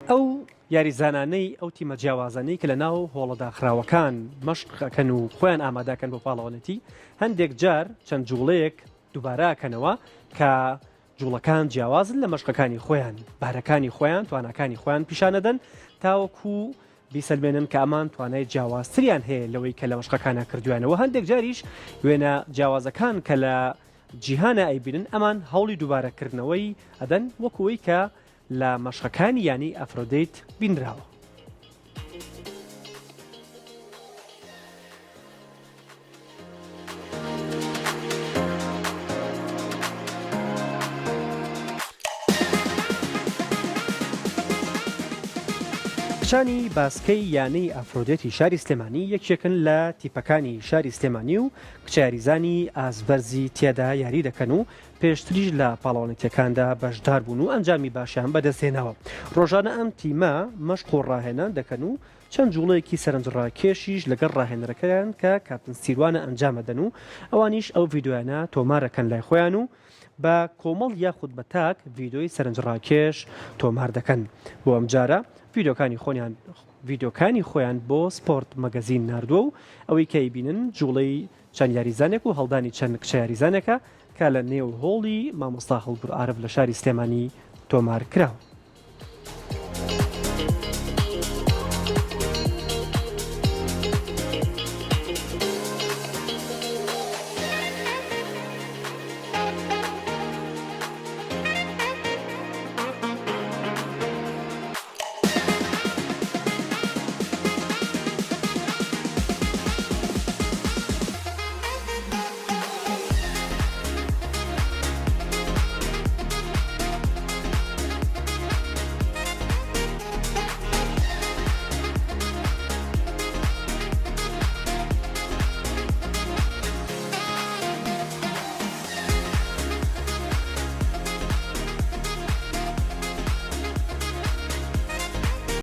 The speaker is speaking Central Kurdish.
ئەو یاریزانانەی ئەو تیمە جیاوازانەی کە لە ناو هۆڵەداخراوەکان مەشقەکەن و خۆیان ئامادەکەن بۆ پاڵەوەنەتی هەندێک جار چەند جوڵەیەک دووباراکەنەوە کە جوڵەکان جیاوازن لە مەشقەکانی خۆیان بارەکانی خۆیان توانەکانی خۆیان پیشانەدەن تاوەکو بیسەلمێنن کە ئەمان توانای جیاوازتریان هەیە لەوەی کە لە مەشقەکانە کردویانەوە هەندێک جاریش وێنە جیاوازەکان کە لە جیهانە ئەیبینن ئەمان هەوڵی دووبارەکردنەوەی ئەدەن وەکوەوەی کە لە مەشقەکانی ینی ئەفرۆدەیت بینراوە. کچانی باسکەی یانەی ئەفرۆدێتی شاری سلێمانی یەکێکن لە تیپەکانی شاری سلێمانی و کچاریزانی ئازبەرزی تێدا یاری دەکەن و پێشتریش لە پاڵەوانێتیەکاندا بەشدار بوون و ئەنجامی باشیان بەدەستێنەوە. ڕۆژانە ئەم تیمە مەشق و ڕاهێنان دەکەن و چەند جوڵەیەکی سەرنجڕاکێشیش لەگەڵ ڕاهێنەرەکەیان کە کاپتن سیروانە ئەنجامەدەن و ئەوانیش ئەو ڤیددیویانە تۆمارەکەن لای خۆیان و بە کۆمەڵ یاخود بە تاک ڤیددیۆی سەرنجڕاکێش تۆمار دەکەن. بۆ ئەم جارە ڤیددیۆکانی خۆیان بۆ سپۆرت مەگەزین نردووە و ئەوەی کەیبینن جوڵەی چەند یاریزانێک و هەڵدانی چەند کچە یاریزانێکە کە لە نێو هۆڵی مامۆستا هەڵگر عارف لە شاری سلێمانی تۆمار کراوە.